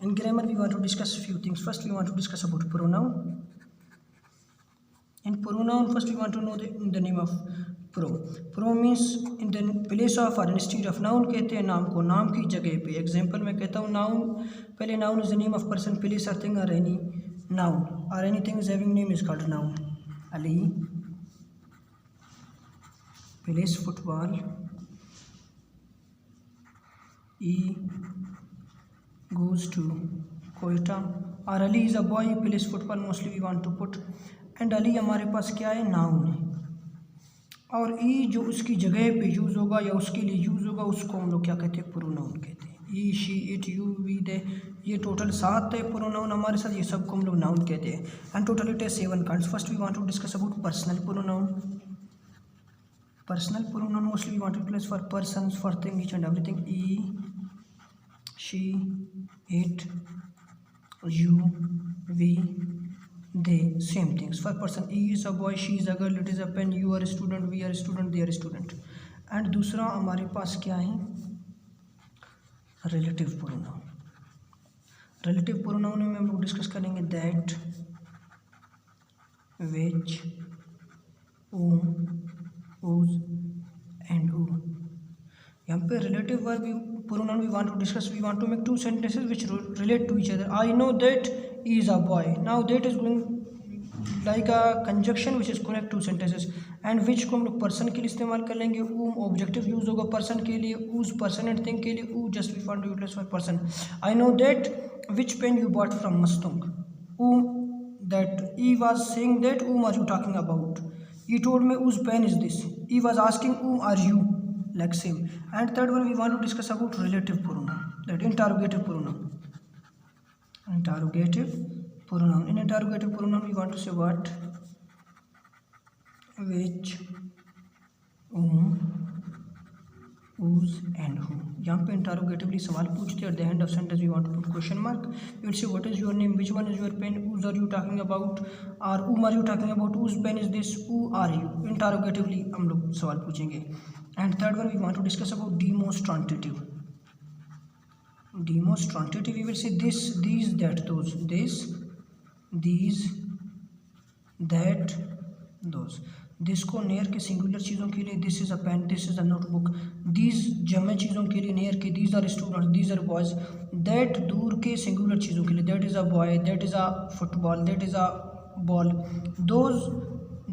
In grammar, we want to discuss a few things. First, we want to discuss about pronoun. In pronoun, first we want to know the name of pro. Pro means in the place of or instead of noun कहते हैं नाम को, नाम की जगह पे. Example मैं कहता हूँ नाउन, पहले noun is the name of person, place और थिंग, और एनी नाउन और anything is having name is called noun. Ali plays football, ई goes to कोयटा, और Ali is a boy plays football mostly we want to put. And Ali हमारे पास क्या है, noun है. और ई जो उसकी जगह पे यूज़ होगा या उसके लिए यूज़ होगा उसको हम लोग क्या कहते हैं, प्रोनाउन कहते हैं. ई शी इट यू वी दे, ये टोटल 7 है प्रोनाउन हमारे साथ, ये सबको हम लोग नाउन कहते हैं. एंड टोटल इट है 7 kinds. First we want to discuss about personal pronoun. Personal pronoun mostly we want to utilize for persons, for thing, each and everything. He she, it, you, we, they, same things for person. He is a boy, she is a girl, it is a pen, you are a student, we are a student, they are a student. And दूसरा हमारे पास क्या है, relative pronoun. Relative pronoun में हम लोग discuss करेंगे that, which, whose and who. यहाँ पे relative verb pronoun we want to discuss. We want to make 2 sentences which relate to each other. I know that he is a boy. Now that is going like a conjunction which is connect 2 sentences. And which को हम लोग person के लिए इस्तेमाल कर लेंगे. whom objective use होगा person के लिए, whose पर्सन एंड थिंग के लिए, who just we want to utilize for person. I know that which pen you bought from Mastung. whom that he was saying that whom are you talking about. He told me whose pen is this. He was asking whom are you. Like same. And third one we want to discuss about relative pronoun, that interrogative pronoun. Interrogative pronoun. In interrogative pronoun we want to say what, which, whom, whose and who. यहाँ पे interrogatively सवाल पूछते हैं. At the end of sentence we want to put question mark. We will say what is your name, which one is your pen, whose are you talking about, or whom are you talking about, whose pen is this, who are you. Interrogatively हम लोग सवाल पूछेंगे. And third one we want to discuss about demonstrative. Demonstrative we will say this, these, that, those. This, these, that, those. This को near के singular चीज़ों के लिए this is a pen, this is a notebook. These जमे चीज़ों के लिए near के these are students, these are boys. That दूर के सिंगुलर चीज़ों के लिए that is a boy, that is a football, that is a ball. Those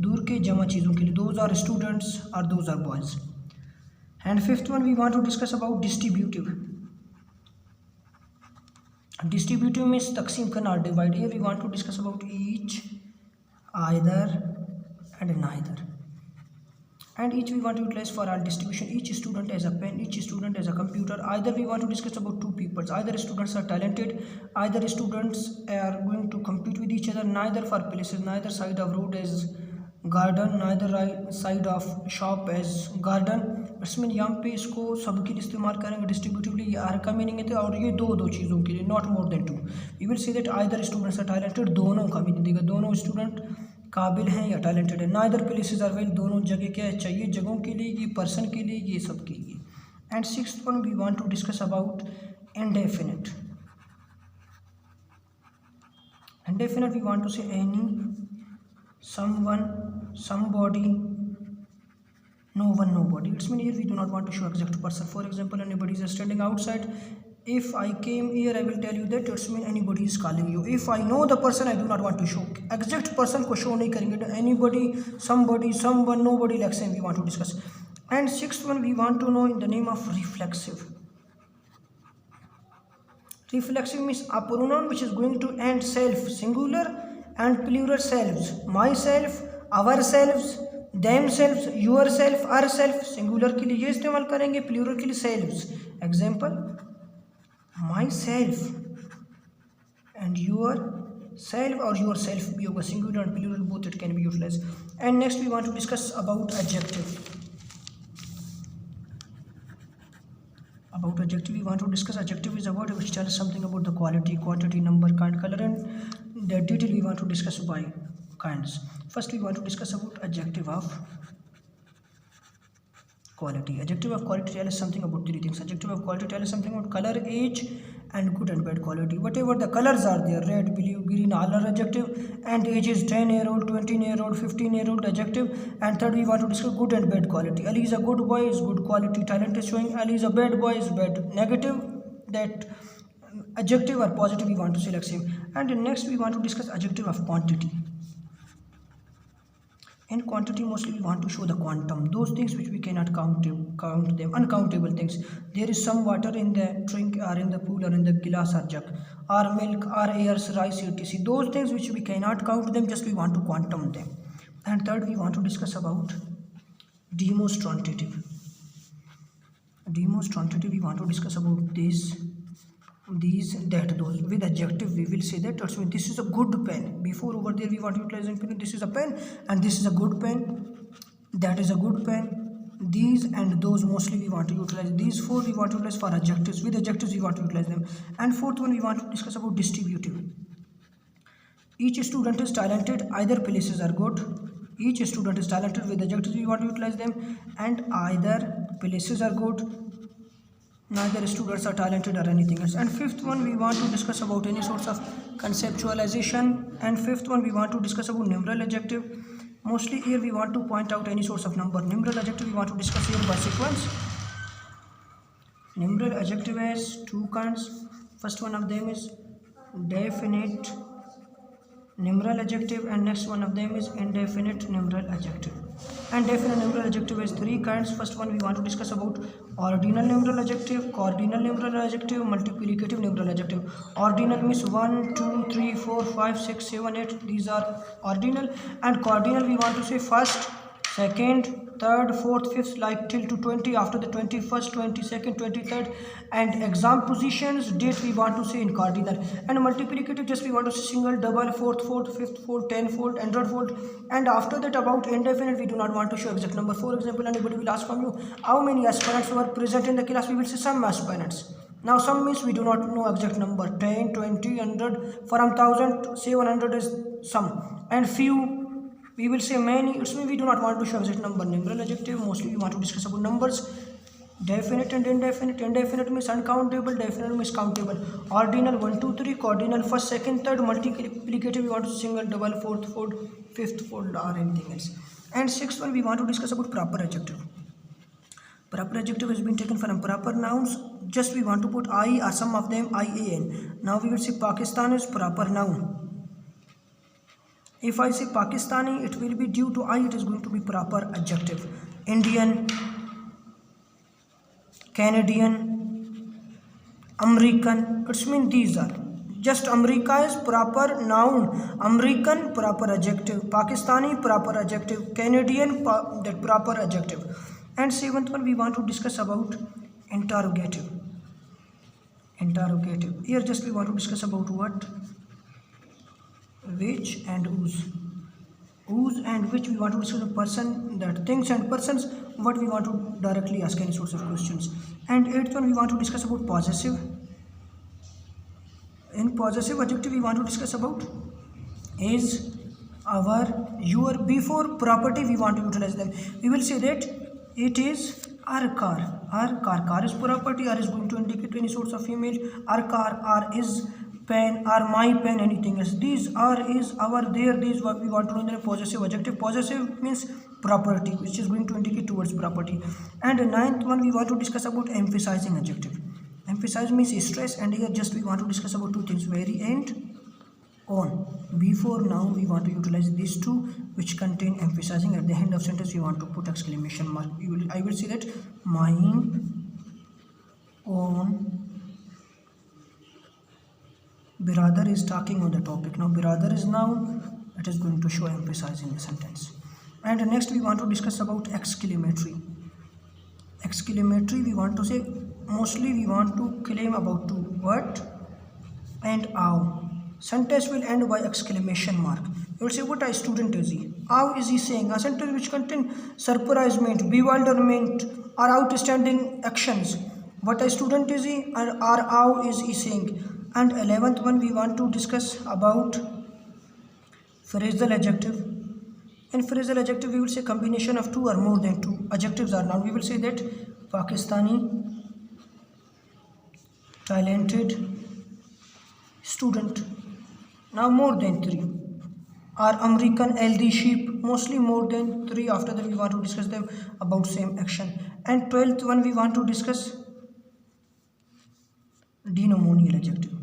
दूर के जमा चीज़ों के लिए दोज आर स्टूडेंट्स और those are boys. And fifth one we want to discuss about distributive. Distributive means तकसीम करना, divide. Here we want to discuss about each, either and neither. And each we want to utilize for our distribution. Each student has a pen, each student has a computer. Either we want to discuss about 2 people, either students are talented, either students are going to compete with each other. Neither for places, neither side of road as garden, neither side of shop as garden. इसमें यहाँ पे इसको सबके लिए इस्तेमाल करेंगे डिस्ट्रीब्यूटिवली. ये are का मीनिंग है और ये दो चीज़ों के लिए, not more than 2. We will say that either students are talented, दोनों का मीनिंग देगा, दोनों स्टूडेंट काबिल हैं या टैलेंटेड है. नाइदर प्लेसेस आर वेल, दोनों जगह क्या है चाहिए, जगहों के लिए, ये पर्सन के लिए, ये सब के लिए. And sixth one we want to discuss about indefinite. Indefinite we want to say any, someone, somebody, no one, nobody. It's mean here we do not want to show exact person. For example, anybody is standing outside. If I came here, I will tell you that it's mean anybody is calling you. If I know the person, I do not want to show exact person को show नहीं करेंगे. Anybody, somebody, someone, nobody, like same we want to discuss. And sixth one we want to know in the name of reflexive. Reflexive means a pronoun which is going to end self singular and plural selves. Myself, ourselves, themselves, yourself, ourself. Singular के लिए ये इस्तेमाल करेंगे, plural के लिए selves. Example myself and your self or yourself भी होगा, singular and plural both it can be utilized. And next we want to discuss about adjective. About adjective we want to discuss. Adjective is a word which tells something about the quality, quantity, number, kind, color, and the detail we want to discuss by kinds. First we want to discuss about adjective of quality. Adjective of quality tells us something about 3 things. Adjective of quality tells us something about color, age, and good and bad quality. Whatever the colors are there, red, blue, green, all are adjective. And age is 10-year-old, 20-year-old, 15-year-old, adjective. And third, we want to discuss good and bad quality. Ali is a good boy, is good quality. Talent is showing. Ali is a bad boy, is bad. Negative, that adjective or positive we want to select same. And next we want to discuss adjective of quantity. In quantity, mostly we want to show the quantum, those things which we cannot count them, uncountable things. There is some water in the drink or in the pool or in the glass or jug, or milk or air, rice, etc. Those things which we cannot count them, just we want to quantum them. And third, we want to discuss about demonstrative. Demonstrative, we want to discuss about this, these, that, those. With adjective we will say that this is a good pen. Before, over there we want to utilize pen. This is a pen and this is a good pen. That is a good pen. These and those, mostly we want to utilize. These four we want to utilize for adjectives. With adjectives we want to utilize them. And fourth one, we want to discuss about distributive. Each student is talented, either places are good. Each student is talented. With adjectives we want to utilize them. And either places are good, neither students are talented or anything else. And fifth one, we want to discuss about any sorts of conceptualization. And fifth one, we want to discuss about numeral adjective. Mostly here we want to point out any sorts of number. Numeral adjective we want to discuss here by sequence. Numeral adjective has two kinds. First one of them is definite numeral adjective, and next one of them is indefinite numeral adjective. And definite numeral adjective has three kinds. First one, we want to discuss about ordinal numeral adjective, cardinal numeral adjective, multiplicative numeral adjective. Ordinal means 1, 2, 3, 4, 5, 6, 7, 8. These are ordinal. And cardinal we want to say first, second, third, fourth, fifth, like till to 20. After the 21st, 22nd, 23rd. And exam positions, date we want to say in cardinal. And multiplicative, just we want to say single, double, fourth fold, fifth fold, 10-fold, 100-fold. And after that, about indefinite, we do not want to show exact number. For example, anybody will ask from you how many aspirants were present in the class. We will say some aspirants. Now some means we do not know exact number. 10, 20, 100, from 1000, 700 is some. And few, we will say many. It's mean we do not want to show exact number. Numeral adjective, mostly we want to discuss about numbers. Definite and indefinite. Indefinite means uncountable, definite means countable. Ordinal 1, 2, 3, cardinal first, second, third. Multiplicative we want to single, double, fourth fold, fifth fold, or anything else. And sixth one, we want to discuss about proper adjective. Proper adjective has been taken from proper nouns. Just we want to put I or some of them IAN. Now we will say Pakistan is proper noun. If I say Pakistani, it will be due to I, it is going to be proper adjective. Indian, Canadian, American, it's mean these are. Just America is proper noun, American proper adjective, Pakistani proper adjective, Canadian that proper adjective. And seventh one, we want to discuss about interrogative. Interrogative. Here just we want to discuss about what? Which and whose. Whose and which we want to discuss a person, that things and persons, what we want to directly ask any sorts of questions. And eighth one, we want to discuss about possessive. In possessive adjective we want to discuss about is, our, your. Before property we want to utilize them. We will say that it is our car. Our car. Car is property. R is going to indicate any sorts of female. Our car. R is pen, or my pen, anything else. These are, is, our, their. These what we want to know in a possessive adjective. Possessive means property, which is going to indicate towards property. And the ninth one, we want to discuss about emphasizing adjective. Emphasize means stress, and here just we want to discuss about two things, very and on. Before noun we want to utilize these two which contain emphasizing. At the end of sentence we want to put exclamation mark. I will say that my own brother is talking on the topic. Now brother is noun, it is going to show emphasizing the sentence. And next we want to discuss about exclamatory. Exclamatory we want to say, mostly we want to claim about two, what and how. Sentence will end by exclamation mark. You will say what a student is he. How is he saying? A sentence which contains surprisement, bewilderment, or outstanding actions. What a student is he, or how is he saying. And 11th one, we want to discuss about phrasal adjective. In phrasal adjective we will say combination of two or more than two adjectives are noun. We will say that Pakistani, talented, student. Now more than 3 are American, healthy sheep, mostly more than 3. After that we want to discuss them about same action. And 12th one we want to discuss denomonial adjective.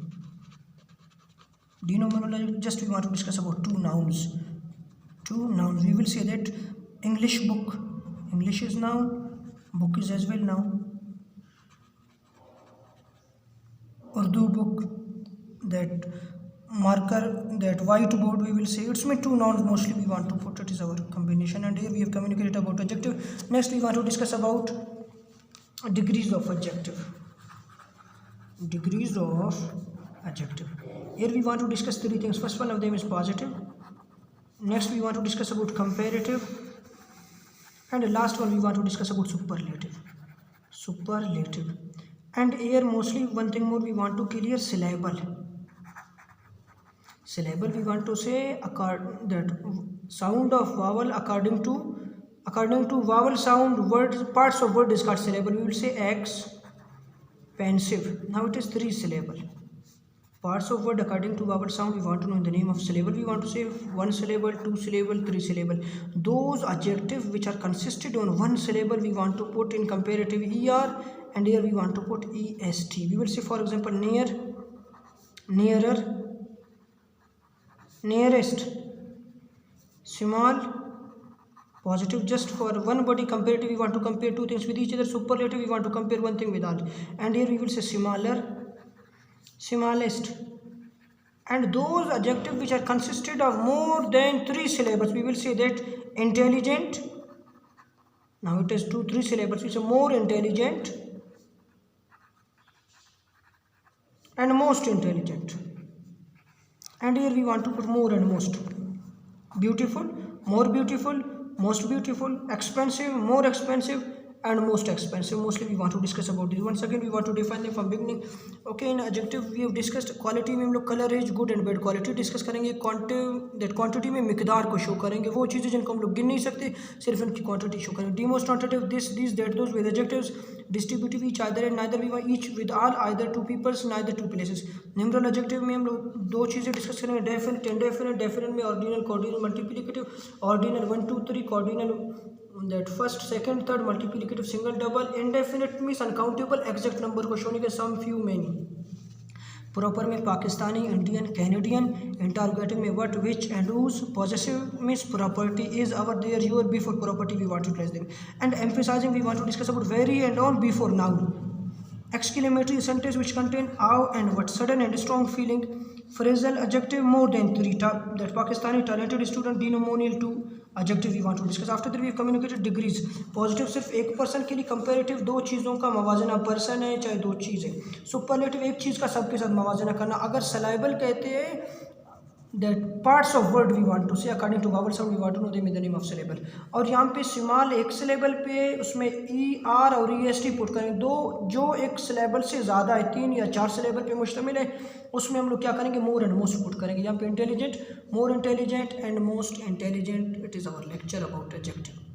Denomonial adjective, just we want to discuss about two nouns. We will say that English book, English is noun, book is as well noun. Urdu book, that marker, that whiteboard, we will say it's me two nouns mostly we want to put, it is our combination. And here we have communicated about adjective. Next we want to discuss about degrees of adjective. Degrees of adjective. Here we want to discuss three things. First one of them is positive. Next we want to discuss about comparative, and the last one we want to discuss about superlative. And here mostly one thing more we want to clear, syllable. We want to say that sound of vowel according to vowel sound, words, parts of word is called syllable. We will say expansive. Now it is 3 syllable. Parts of word according to vowel sound we want to know in the name of syllable. We want to say 1 syllable, 2 syllable, 3 syllable. Those adjectives which are consisted on 1 syllable we want to put in comparative er, and here we want to put est. We will say for example near, nearer, nearest, small, positive. Just for one body. Comparative we want to compare two things with each other. Superlative we want to compare one thing with all. And here we will say smaller, smallest. And those adjectives which are consisted of more than 3 syllables we will say that intelligent. Now it is 2-3 syllables. We say more intelligent and most intelligent. And here we want to put more and most. Beautiful, more beautiful, most beautiful, expensive, more expensive, and most expensive. Mostly we want to discuss about this. Once again we want to define them from beginning. Okay, in adjective we have discussed quality में हम लोग colour as good and bad quality discuss करेंगे. Quantity में मिकदार को show करेंगे, वो चीज़ें जिनको हम लोग गिन नहीं सकते, सिर्फ इनकी क्वांटिटी शो करेंगे. Demonstrative this this that those with adjectives. Distributive each either and neither. We each with all either two peoples neither two places. Numeral adjective में हम लोग 2 चीज़ें डिस्कस करेंगे, डेफिनेट, इंडेफिनेट. डेफिनेट में ordinal, cardinal, multiplicative. Ordinal 1 2 3, cardinal that first, second, third, multiplicative, single, double. Indefinite means uncountable exact number को show नहीं कर, some, few, many. Proper में पाकिस्तानी, इंडियन, कैनेडियन. इंटरोगेटिव में what, which and whose. Possessive means property, is, our, their, your. Before property we want to place them. And emphasizing we want to discuss about very and on before noun. Exclamatory sentence which contain how and what, sudden and strong feeling. Phrasal adjective more than 3. That Pakistani, talented student. Denomonial 2 adjective we want to discuss. After that we have communicated degrees. Positive सिर्फ एक person के लिए, comparative 2 चीज़ों का मवाजना, person है चाहे 2 चीज़ है. Superlative एक चीज़ का सबके साथ मवाजना करना. अगर सलाइबल कहते हैं that parts of word we want to say according to vowel sound we want to know them in the name of syllable. और यहाँ पे स्मॉल एक सिलेबल पे उसमें ई आर और ई एस टी पुट करेंगे. 2 जो एक सिलेबल से ज़्यादा है, 3 या 4 सिलेबल पे मुश्तमिल है, उसमें हम लोग क्या करेंगे, मोर एंड मोस्ट पुट करेंगे. यहाँ पे intelligent, more intelligent and most intelligent. It is our lecture about adjective.